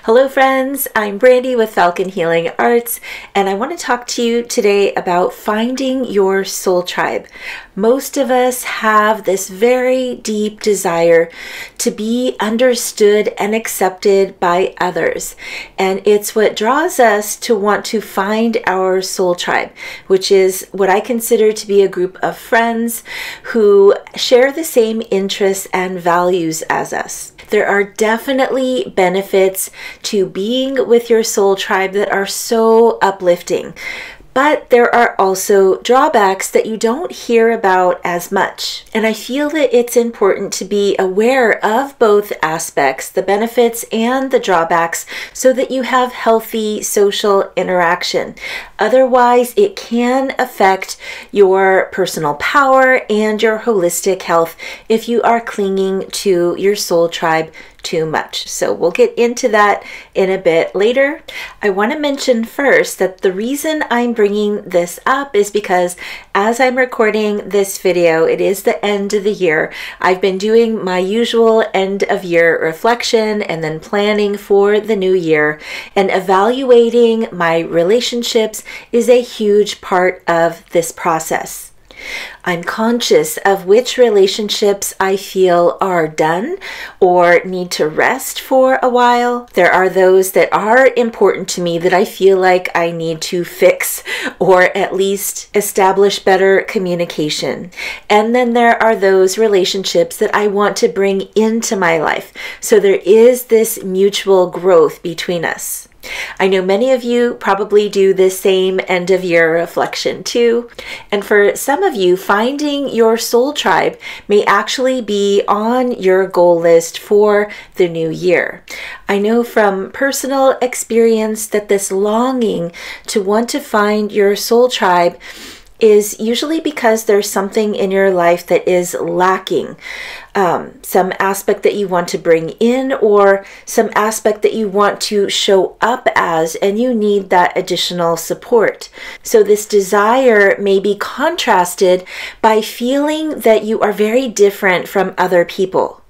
Hello friends, I'm Brandy with Falcon Healing Arts, and I want to talk to you today about finding your soul tribe. Most of us have this very deep desire to be understood and accepted by others, and it's what draws us to want to find our soul tribe, which is what I consider to be a group of friends who share the same interests and values as us. There are definitely benefits to being with your soul tribe that are so uplifting. But there are also drawbacks that you don't hear about as much. And I feel that it's important to be aware of both aspects, the benefits and the drawbacks, so that you have healthy social interaction. Otherwise, it can affect your personal power and your holistic health if you are clinging to your soul tribe too much. So we'll get into that in a bit later. I want to mention first that the reason I'm bringing this up is because as I'm recording this video, it is the end of the year. I've been doing my usual end of year reflection and then planning for the new year, and evaluating my relationships is a huge part of this process. I'm conscious of which relationships I feel are done or need to rest for a while. There are those that are important to me that I feel like I need to fix or at least establish better communication. And then there are those relationships that I want to bring into my life. So there is this mutual growth between us. I know many of you probably do this same end of year reflection too. And for some of you, finding your soul tribe may actually be on your goal list for the new year. I know from personal experience that this longing to want to find your soul tribe is usually because there's something in your life that is lacking. Some aspect that you want to bring in, or some aspect that you want to show up as, and you need that additional support. So this desire may be contrasted by feeling that you are very different from other people.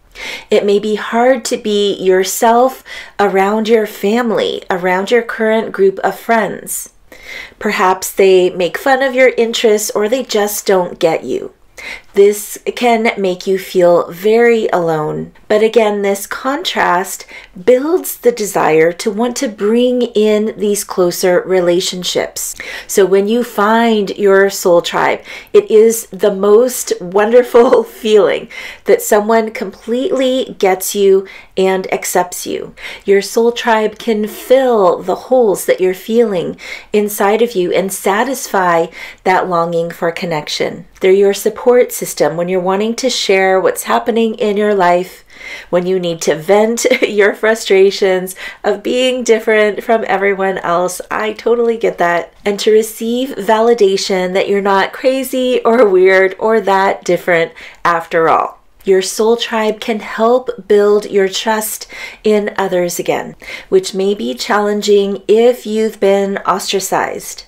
It may be hard to be yourself around your family, around your current group of friends. Perhaps they make fun of your interests, or they just don't get you. This can make you feel very alone. But again, this contrast builds the desire to want to bring in these closer relationships. So when you find your soul tribe, it is the most wonderful feeling that someone completely gets you and accepts you. Your soul tribe can fill the holes that you're feeling inside of you and satisfy that longing for connection. They're your support system when you're wanting to share what's happening in your life, when you need to vent your frustrations of being different from everyone else. I totally get that. And to receive validation that you're not crazy or weird or that different after all. Your soul tribe can help build your trust in others again, which may be challenging if you've been ostracized.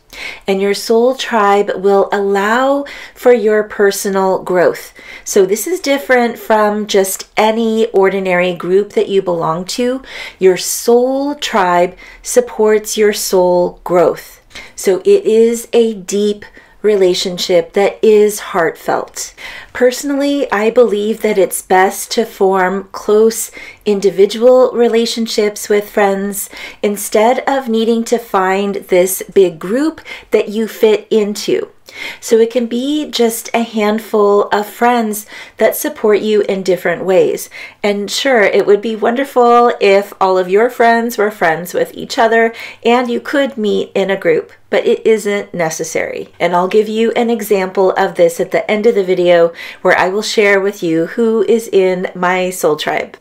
And your soul tribe will allow for your personal growth. So this is different from just any ordinary group that you belong to. Your soul tribe supports your soul growth. So it is a deep relationship that is heartfelt. Personally, I believe that it's best to form close individual relationships with friends instead of needing to find this big group that you fit into. So it can be just a handful of friends that support you in different ways. And sure, it would be wonderful if all of your friends were friends with each other and you could meet in a group, but it isn't necessary. And I'll give you an example of this at the end of the video where I will share with you who is in my soul tribe.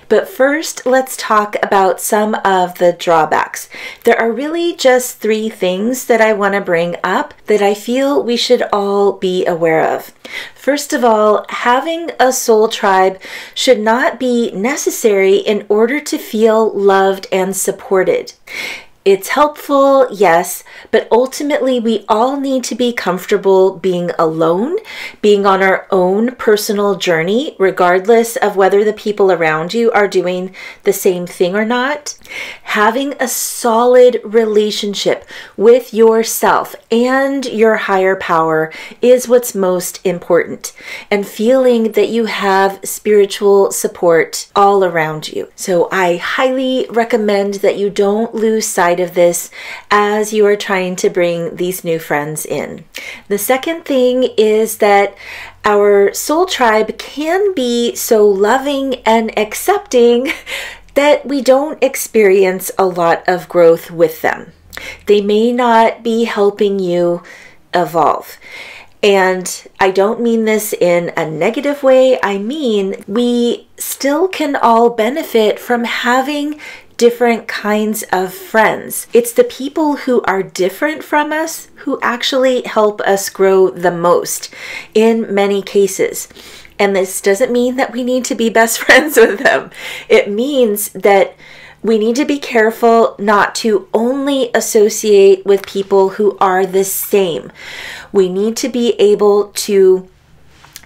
But first, let's talk about some of the drawbacks. There are really just 3 things that I want to bring up that I feel we should all be aware of. First of all, having a soul tribe should not be necessary in order to feel loved and supported. It's helpful, yes, but ultimately we all need to be comfortable being alone, being on our own personal journey, regardless of whether the people around you are doing the same thing or not. Having a solid relationship with yourself and your higher power is what's most important, and feeling that you have spiritual support all around you. So I highly recommend that you don't lose sight of this as you are trying to bring these new friends in. The second thing is that our soul tribe can be so loving and accepting that we don't experience a lot of growth with them. They may not be helping you evolve. And I don't mean this in a negative way. I mean, we still can all benefit from having different kinds of friends. It's the people who are different from us who actually help us grow the most in many cases. And this doesn't mean that we need to be best friends with them. It means that we need to be careful not to only associate with people who are the same. We need to be able to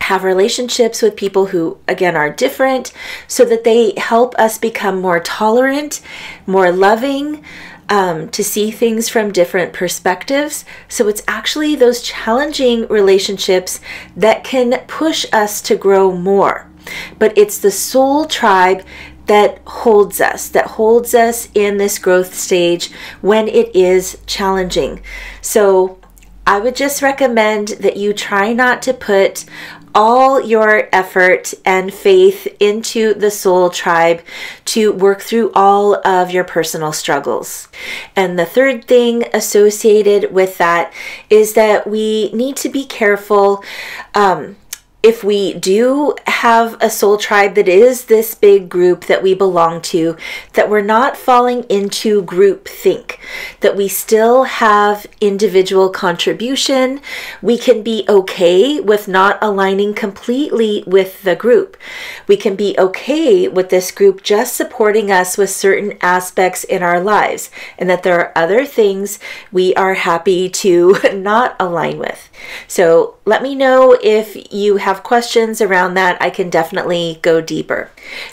have relationships with people who, again, are different so that they help us become more tolerant, more loving, to see things from different perspectives. So it's actually those challenging relationships that can push us to grow more. But it's the soul tribe that holds us in this growth stage when it is challenging. So I would just recommend that you try not to put all your effort and faith into the soul tribe to work through all of your personal struggles. And the third thing associated with that is that we need to be careful if we do have a soul tribe that is this big group that we belong to, that we're not falling into group think, that we still have individual contribution. We can be okay with not aligning completely with the group. We can be okay with this group just supporting us with certain aspects in our lives, and that there are other things we are happy to not align with. So let me know if you have questions around that. I can definitely go deeper.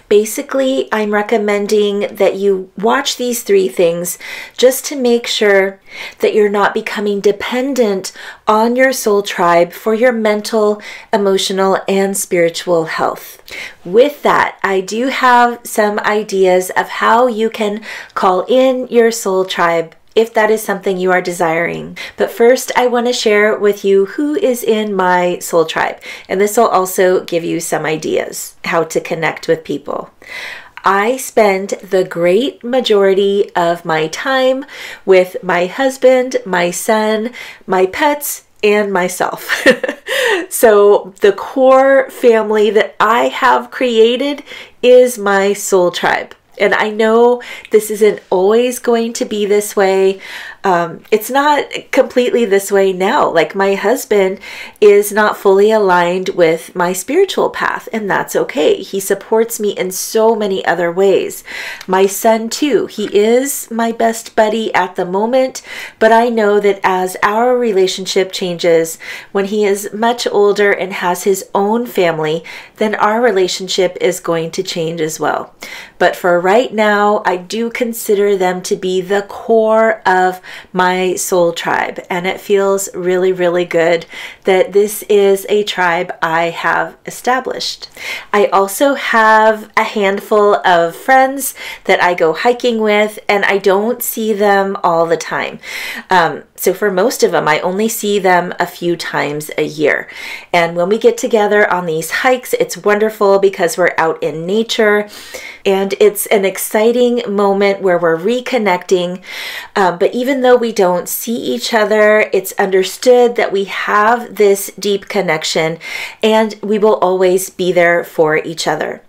Basically, I'm recommending that you watch these three things just to make sure that you're not becoming dependent on your soul tribe for your mental, emotional, and spiritual health. With that, I do have some ideas of how you can call in your soul tribe if that is something you are desiring. But first, I want to share with you who is in my soul tribe, and this will also give you some ideas how to connect with people. I spend the great majority of my time with my husband, my son, my pets, and myself. So the core family that I have created is my soul tribe. And I know this isn't always going to be this way. It's not completely this way now. Like, my husband is not fully aligned with my spiritual path, and that's okay. He supports me in so many other ways. My son too, he is my best buddy at the moment, but I know that as our relationship changes, when he is much older and has his own family, then our relationship is going to change as well. But for right now, I do consider them to be the core of my soul tribe, and it feels really, really good that this is a tribe I have established. I also have a handful of friends that I go hiking with, and I don't see them all the time. So for most of them, I only see them a few times a year. And when we get together on these hikes, it's wonderful because we're out in nature, and it's an exciting moment where we're reconnecting. But even though we don't see each other, it's understood that we have this deep connection, and we will always be there for each other.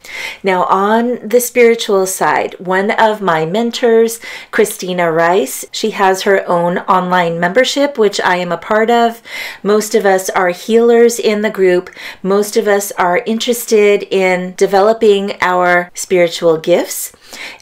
Now, on the spiritual side, one of my mentors, Christina Rice, she has her own online membership, which I am a part of. Most of us are healers in the group. Most of us are interested in developing our spiritual gifts.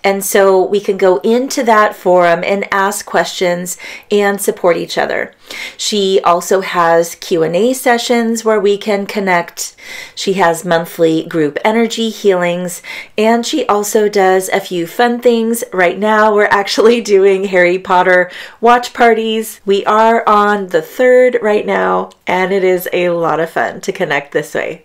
And so we can go into that forum and ask questions and support each other. She also has Q&A sessions where we can connect. She has monthly group energy healings, and she also does a few fun things. Right now, we're actually doing Harry Potter watch parties. We are on the 3rd right now, and it is a lot of fun to connect this way.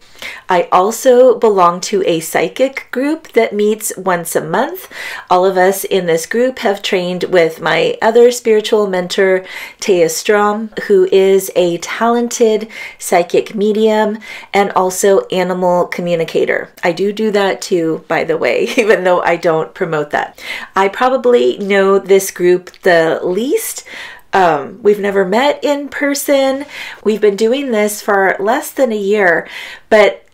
I also belong to a psychic group that meets once a month. All of us in this group have trained with my other spiritual mentor, Taya Strom, who is a talented psychic medium and also animal communicator. I do that too, by the way, even though I don't promote that. I probably know this group the least. We've never met in person. We've been doing this for less than a year, but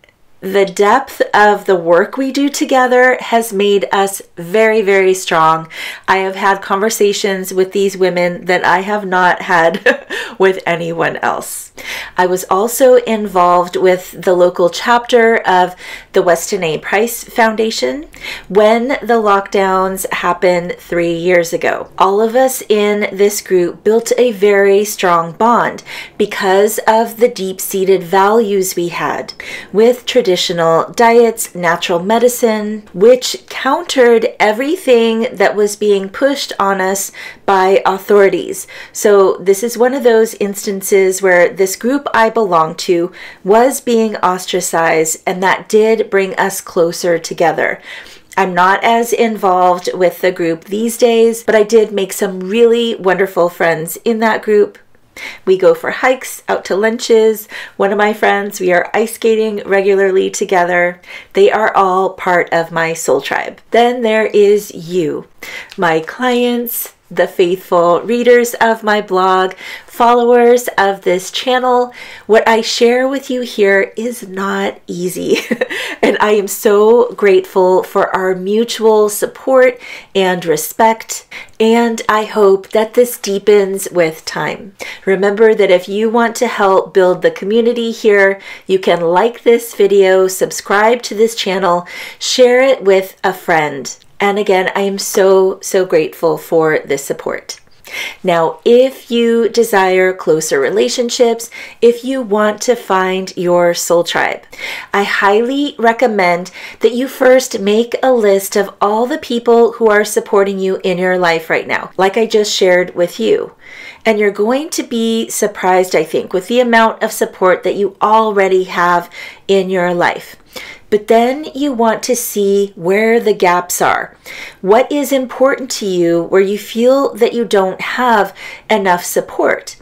the depth of the work we do together has made us very, very strong. I have had conversations with these women that I have not had with anyone else. I was also involved with the local chapter of the Weston A. Price Foundation when the lockdowns happened 3 years ago. All of us in this group built a very strong bond because of the deep-seated values we had with traditional diets, natural medicine, which countered everything that was being pushed on us by authorities. So this is one of those instances where this group I belong to was being ostracized, and that did bring us closer together. I'm not as involved with the group these days, but I did make some really wonderful friends in that group. We go for hikes, out to lunches. One of my friends, we are ice skating regularly together. They are all part of my soul tribe. Then there is you, my clients, the faithful readers of my blog, followers of this channel. What I share with you here is not easy. And I am so grateful for our mutual support and respect. And I hope that this deepens with time. Remember that if you want to help build the community here, you can like this video, subscribe to this channel, share it with a friend. And again, I am so grateful for this support. Now, if you desire closer relationships, if you want to find your soul tribe, I highly recommend that you first make a list of all the people who are supporting you in your life right now, like I just shared with you. And you're going to be surprised, I think, with the amount of support that you already have in your life. But then you want to see where the gaps are. What is important to you where you feel that you don't have enough support?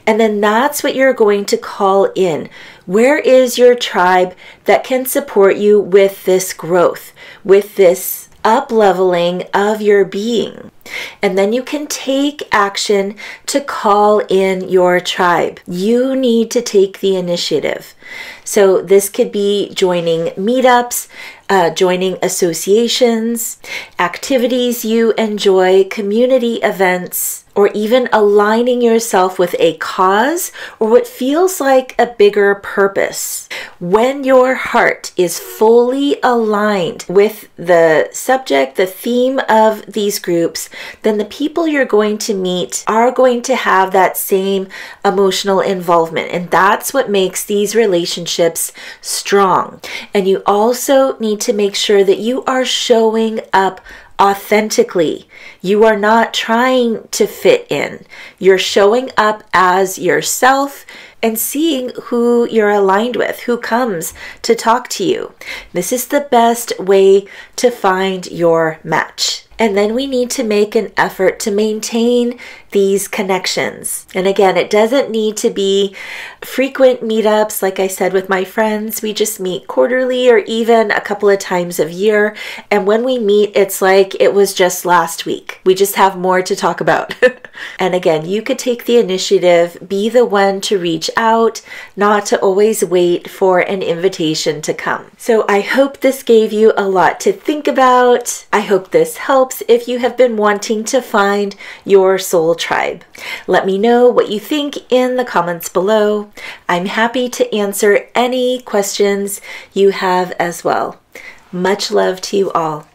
And then that's what you're going to call in. Where is your tribe that can support you with this growth, with this up-leveling of your being? And then you can take action to call in your tribe. You need to take the initiative. So this could be joining meetups, joining associations, activities you enjoy, community events, or even aligning yourself with a cause or what feels like a bigger purpose. When your heart is fully aligned with the subject, the theme of these groups, then the people you're going to meet are going to have that same emotional involvement. And that's what makes these relationships strong. And you also need to make sure that you are showing up authentically. You are not trying to fit in. You're showing up as yourself and seeing who you're aligned with, who comes to talk to you. This is the best way to find your match. And then we need to make an effort to maintain these connections. And again, it doesn't need to be frequent meetups. Like I said with my friends, we just meet quarterly or even a couple of times a year. And when we meet, it's like it was just last week. We just have more to talk about. And again, you could take the initiative, be the one to reach out, not to always wait for an invitation to come. So I hope this gave you a lot to think about. I hope this helps if you have been wanting to find your soul tribe. Let me know what you think in the comments below. I'm happy to answer any questions you have as well. Much love to you all.